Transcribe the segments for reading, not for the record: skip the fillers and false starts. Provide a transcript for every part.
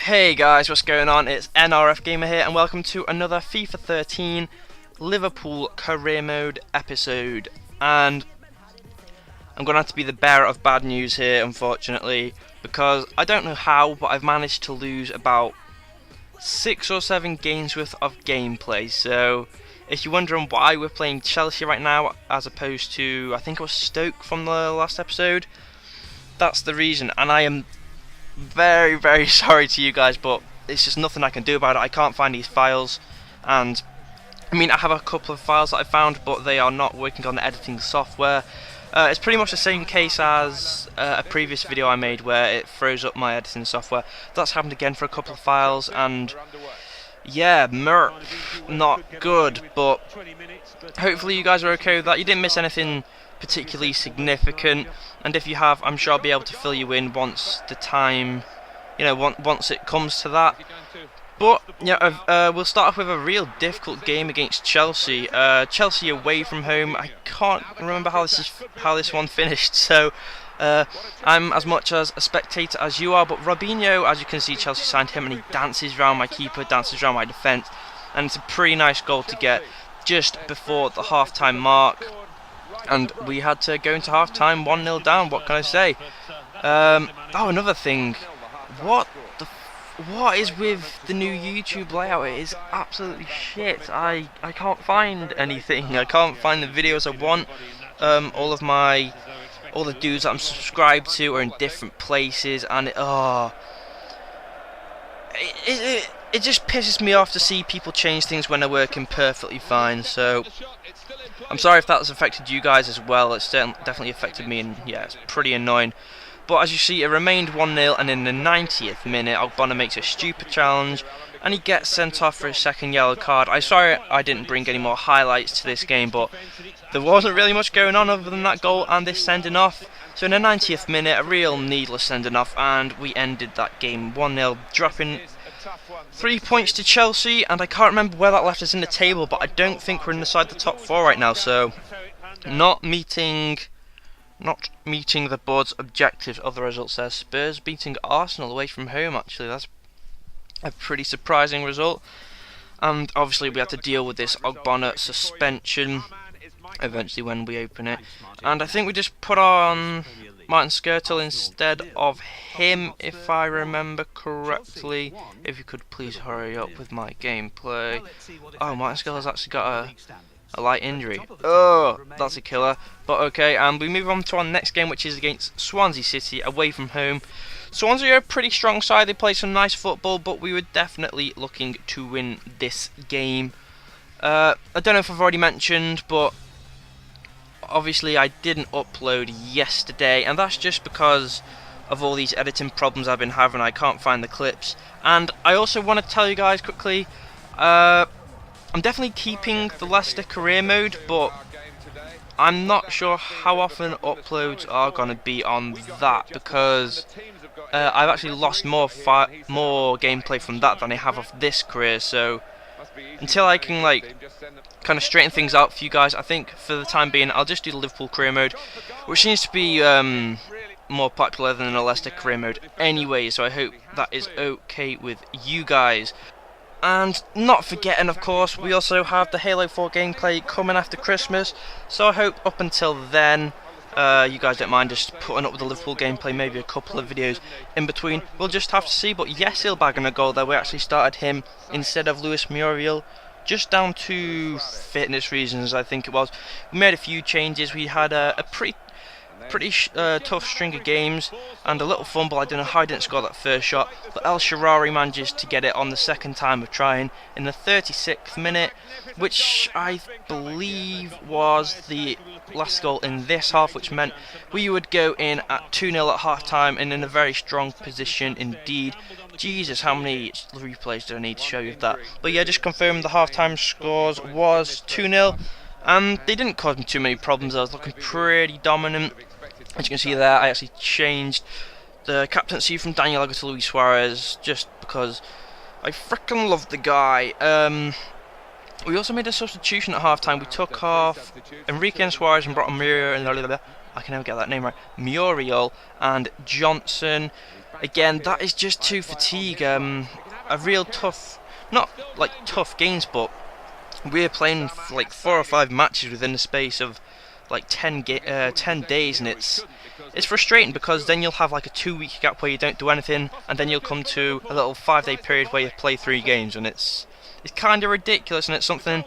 Hey guys, what's going on? It's NRF Gamer here and welcome to another FIFA 13 Liverpool career mode episode. And I'm going to have to be the bearer of bad news here, unfortunately, because I don't know how, but I've managed to lose about 6 or 7 games worth of gameplay. So if you're wondering why we're playing Chelsea right now as opposed to, I think it was Stoke from the last episode, that's the reason. And I am very sorry to you guys, but it's just nothing I can do about it. I can't find these files, and I mean I have a couple of files that I found, but they are not working on the editing software. It's pretty much the same case as a previous video I made where it froze up my editing software. That's happened again for a couple of files, and yeah, not good, but hopefully you guys are okay with that. You didn't miss anything particularly significant, and if you have, I'm sure I'll be able to fill you in once the time, once it comes to that. But yeah, we'll start off with a real difficult game against Chelsea. Chelsea away from home. I can't remember how this one finished, so I'm as much as a spectator as you are. But Robinho, as you can see, Chelsea signed him, and he dances around my keeper, dances around my defence, and it's a pretty nice goal to get just before the half-time mark. And we had to go into half-time 1-0 down. What can I say? Oh, another thing. What is with the new YouTube layout? It is absolutely shit. I can't find anything. I can't find the videos I want. All the dudes that I'm subscribed to are in different places, and it just pisses me off to see people change things when they're working perfectly fine. So I'm sorry if that has affected you guys as well. It's definitely affected me, and yeah, it's pretty annoying. But as you see, it remained 1-0, and in the 90th minute, Ogbonna makes a stupid challenge, and he gets sent off for his second yellow card. I'm sorry I didn't bring any more highlights to this game, but there wasn't really much going on other than that goal and this sending off. So in the 90th minute, a real needless sending off, and we ended that game 1-0, dropping 3 points to Chelsea. And I can't remember where that left us in the table, but I don't think we're inside the top 4 right now, so not meeting the board's objectives. Other results there: Spurs beating Arsenal away from home. Actually, that's a pretty surprising result. And obviously we had to deal with this Ogbonna suspension eventually when we open it. And I think we just put on Martin Skirtle instead of him, if I remember correctly. If you could please hurry up with my gameplay. Oh, Martin Skirtle's actually got a light injury. Oh, that's a killer. But okay, and we move on to our next game, which is against Swansea City away from home. Swansea are a pretty strong side. They play some nice football, but we were definitely looking to win this game. I don't know if I've already mentioned, but obviously I didn't upload yesterday, and that's just because of all these editing problems I've been having. I can't find the clips. And I also want to tell you guys quickly, I'm definitely keeping the Leicester career mode, but I'm not sure how often uploads are going to be on that, because I've actually lost more gameplay from that than I have of this career. So until I can kind of straighten things out for you guys, I think for the time being I'll just do the Liverpool career mode, which seems to be more popular than the Leicester career mode anyway, so I hope that is okay with you guys. And not forgetting, of course, we also have the Halo 4 gameplay coming after Christmas, so I hope up until then you guys don't mind just putting up with the Liverpool gameplay, maybe a couple of videos in between. We'll just have to see. But Yesil bagging a goal there. We actually started him instead of Luis Muriel, just down to fitness reasons, I think it was. We made a few changes. We had a pretty tough string of games and a little fumble. I don't know how I didn't score that first shot, but El Shaarawy manages to get it on the second time of trying in the 36th minute, which I believe was the last goal in this half, which meant we would go in at 2-0 at half time and in a very strong position indeed. Jesus, how many replays do I need to show you that? But yeah, just confirm the half time scores was 2-0. And they didn't cause me too many problems. I was looking pretty dominant. As you can see there, I actually changed the captaincy from Daniel Agger to Luis Suarez just because I freaking love the guy. We also made a substitution at half-time. We took off Enrique and Suarez and brought on Muriel, I can never get that name right, Muriel and Johnson. again, that is just too fatigue. A real tough, not like tough games, but we're playing like 4 or 5 matches within the space of like 10 days, and it's frustrating because then you'll have like a 2-week gap where you don't do anything, and then you'll come to a little 5-day period where you play 3 games, and it's kind of ridiculous, and it's something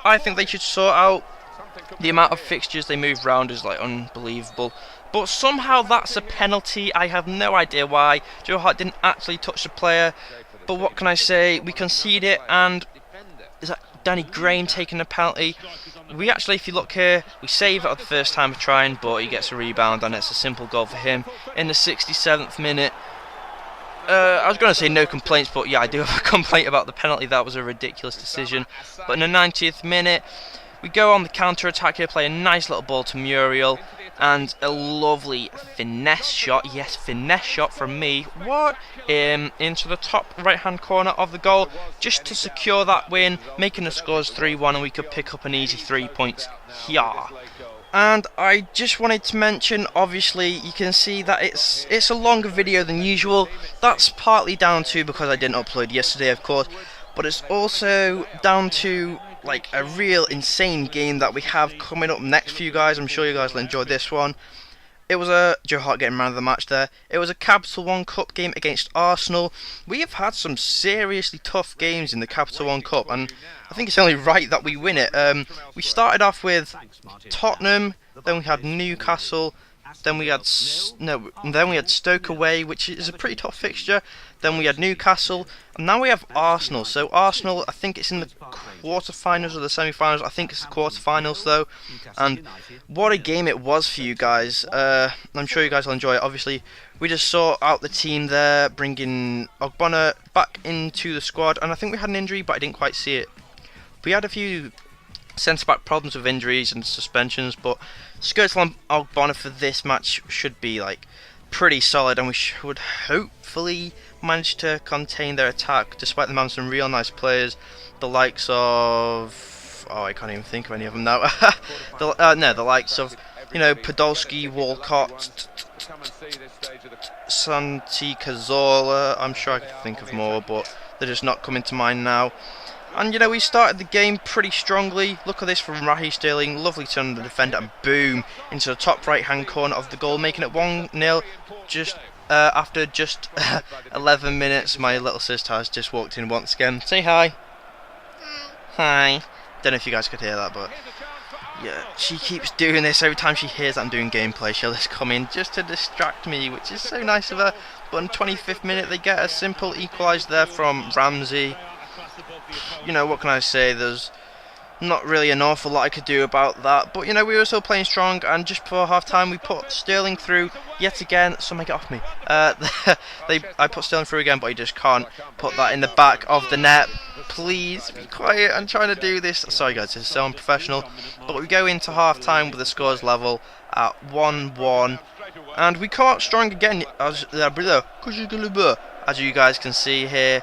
I think they should sort out. The amount of fixtures they move around is like unbelievable. But somehow that's a penalty. I have no idea why. Joe Hart didn't actually touch the player. But what can I say? We concede it, and is that Danny Graham taking a penalty? We actually, if you look here, we save it the first time of trying, but he gets a rebound, and it's a simple goal for him in the 67th minute. I was going to say no complaints, but yeah, I do have a complaint about the penalty. That was a ridiculous decision. But in the 90th minute, we go on the counter-attack here, play a nice little ball to Muriel, and a lovely finesse shot, yes, finesse shot from me, into the top right-hand corner of the goal, just to secure that win, making the scores 3-1, and we could pick up an easy 3 points here. And I just wanted to mention, obviously, you can see that it's a longer video than usual. That's partly down to because I didn't upload yesterday, of course, but it's also down to like a real insane game that we have coming up next for you guys. I'm sure you guys will enjoy this one. It was a Joe Hart getting man of the match there. It was a Capital One Cup game against Arsenal. We have had some seriously tough games in the Capital One Cup, and I think it's only right that we win it. We started off with Tottenham, then we had Newcastle, then we had Stoke away, which is a pretty tough fixture. Then we had Newcastle, and now we have Arsenal. So Arsenal, I think it's in the quarterfinals or the semi-finals. I think it's the quarterfinals though. And what a game it was for you guys. I'm sure you guys will enjoy it. Obviously, we just saw out the team there, bringing Ogbonna back into the squad, and I think we had an injury, but I didn't quite see it. We had a few centre-back problems with injuries and suspensions, but Skirtle Ogbonna for this match should be like pretty solid, and we should hopefully manage to contain their attack, despite them having some real nice players, the likes of I can't even think of any of them now. The likes of Podolski, Walcott, Santi Cazorla. I'm sure I could think of more, but they're just not coming to mind now. And we started the game pretty strongly. Look at this from Raheem Sterling, lovely turn on the defender, and boom, into the top right hand corner of the goal, making it 1-0 just after just 11 minutes. My little sister has just walked in once again. Say hi. Hi. Don't know if you guys could hear that, but yeah, she keeps doing this. Every time she hears that I'm doing gameplay, she'll just come in just to distract me, which is so nice of her. But in the 25th minute, they get a simple equaliser there from Ramsey. What can I say? There's not really an awful lot I could do about that, but we were still playing strong, and just before half time we put Sterling through yet again. Somebody get off me. I put Sterling through again, but he just can't put that in the back of the net. Please be quiet, I'm trying to do this. Sorry guys, it's so unprofessional. But we go into half time with the scores level at 1-1, and we come out strong again, as you guys can see here.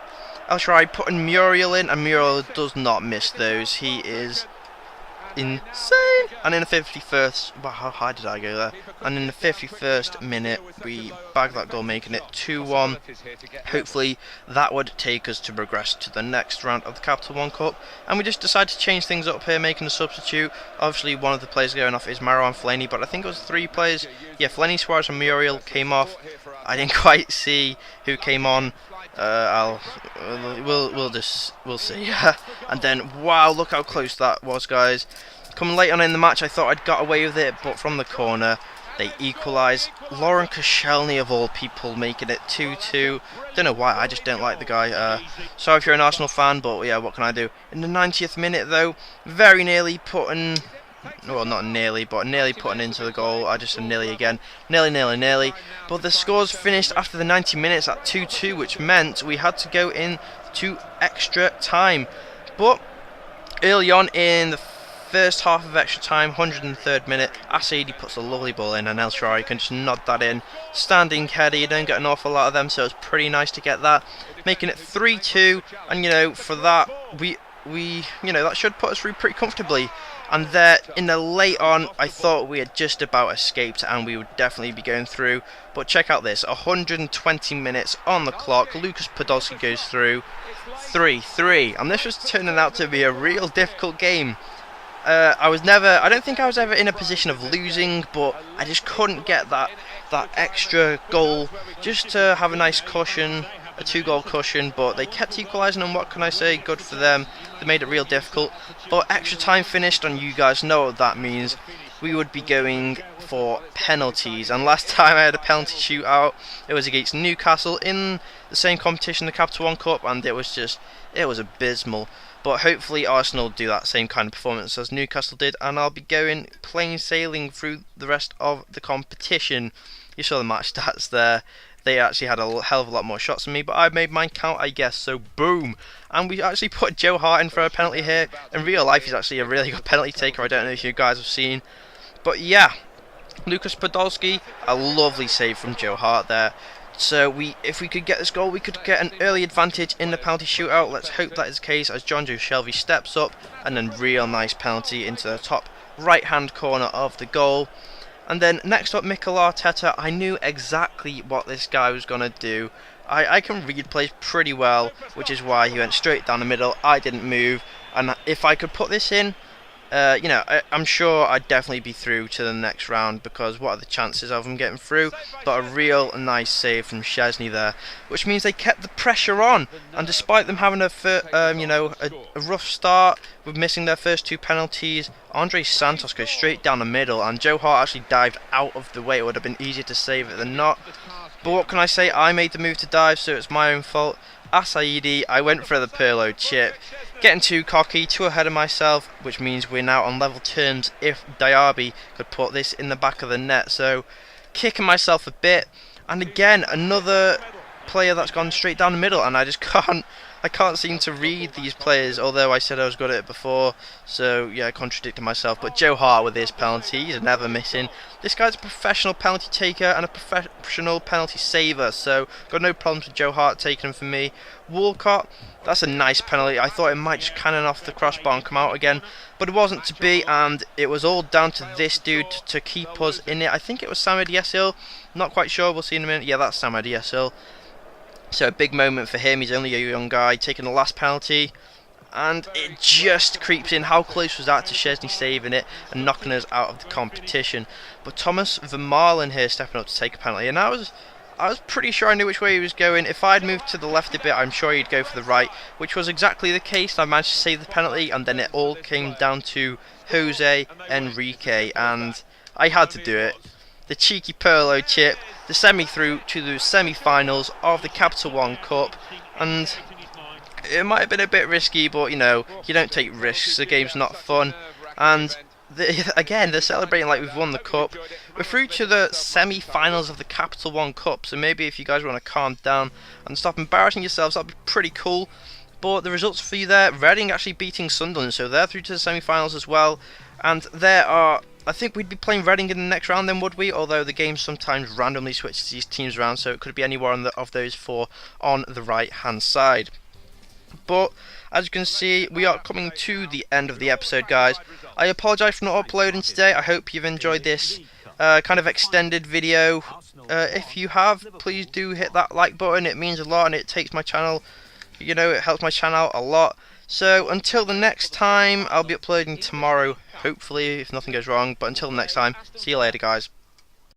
I'll try putting Muriel in, and Muriel does not miss those. He is insane. And in the 51st, wow, how high did I go there? And in the 51st minute, we bag that goal, making it 2-1. Hopefully, that would take us to progress to the next round of the Capital One Cup. And we just decided to change things up here, making a substitute. Obviously, one of the players going off is Marouane Fellaini, but I think it was 3 players. Yeah, Fellaini, Suarez, and Muriel came off. I didn't quite see who came on. We'll see. And then, wow, look how close that was, guys. Coming late on in the match, I thought I'd got away with it, but from the corner, they equalise. Lauren Koscielny, of all people, making it 2-2. Don't know why, I just don't like the guy. Sorry if you're an Arsenal fan, but yeah, what can I do? In the 90th minute, though, very nearly putting... Well, not nearly, but nearly putting into the goal. I just said nearly again. Nearly. But the scores finished after the 90 minutes at 2-2, which meant we had to go into extra time. But early on in the first half of extra time, 103rd minute, Asadi puts a lovely ball in, and El Shaarawy can just nod that in. Standing header, you don't get an awful lot of them, so it's pretty nice to get that. Making it 3-2, and for that, we that should put us through pretty comfortably. And there, in the late on, I thought we had just about escaped and we would definitely be going through. But check out this, 120 minutes on the clock, Lucas Podolski goes through, 3-3. And this was turning out to be a real difficult game. I don't think I was ever in a position of losing, but I just couldn't get that extra goal just to have a nice cushion, a 2-goal cushion, but they kept equalising, and what can I say, good for them. They made it real difficult, but extra time finished, and you guys know what that means. We would be going for penalties, and last time I had a penalty shootout, it was against Newcastle in the same competition, the Capital One Cup, and it was abysmal. But hopefully Arsenal do that same kind of performance as Newcastle did, and I'll be going plain sailing through the rest of the competition. You saw the match stats there. They actually had a hell of a lot more shots than me, but I made mine count, I guess, so boom. And we actually put Joe Hart in for a penalty here. In real life, he's actually a really good penalty taker. I don't know if you guys have seen. But yeah, Lucas Podolski, a lovely save from Joe Hart there. So if we could get this goal, we could get an early advantage in the penalty shootout. Let's hope that is the case as John Joe Shelvey steps up, and then real nice penalty into the top right-hand corner of the goal. And then next up, Mikel Arteta. I knew exactly what this guy was going to do. I can read plays pretty well, which is why he went straight down the middle. I didn't move, and if I could put this in, I'm sure I'd definitely be through to the next round, because what are the chances of him getting through? But a real nice save from Szczesny there, which means they kept the pressure on, and despite them having a rough start with missing their first 2 penalties, Andre Santos goes straight down the middle, and Joe Hart actually dived out of the way. It would have been easier to save it than not. But what can I say? I made the move to dive, so it's my own fault. Asaidi, I went for the Pirlo chip, getting too cocky, too ahead of myself, which means we're now on level terms if Diaby could put this in the back of the net. So kicking myself a bit, and again another player that's gone straight down the middle, and I just can't seem to read these players, although I said I was good at it before, so yeah, I contradicted myself. But Joe Hart with his penalty, he's never missing. This guy's a professional penalty taker and a professional penalty saver, so got no problems with Joe Hart taking them for me. Walcott, that's a nice penalty. I thought it might just cannon off the crossbar and come out again, but it wasn't to be, and it was all down to this dude to keep us in it. I think it was Sam Adiesil, not quite sure, we'll see in a minute. Yeah, that's Sam Adiesil. So a big moment for him. He's only a young guy taking the last penalty, and it just creeps in. How close was that to Szczesny saving it and knocking us out of the competition? But Thomas Vermaelen here stepping up to take a penalty, and I was pretty sure I knew which way he was going. If I'd moved to the left a bit, I'm sure he'd go for the right, which was exactly the case. I managed to save the penalty, and then it all came down to Jose Enrique, and I had to do it. The cheeky Pirlo chip, the semi-through to the semi-finals of the Capital One Cup, and it might have been a bit risky, but you don't take risks, the game's not fun. And again, they're celebrating like we've won the cup. We're through to the semi-finals of the Capital One Cup, so maybe if you guys want to calm down and stop embarrassing yourselves, that'd be pretty cool. But the results for you there, Reading actually beating Sunderland, so they're through to the semi-finals as well. And I think we'd be playing Reading in the next round then, would we? Although the game sometimes randomly switches these teams around, so it could be any one of those 4 on the right hand side. But as you can see, we are coming to the end of the episode, guys. I apologise for not uploading today. I hope you've enjoyed this kind of extended video. If you have, please do hit that like button. It means a lot, and it takes my channel, it helps my channel out a lot. So until the next time, I'll be uploading tomorrow, hopefully, if nothing goes wrong. But until next time, see you later, guys.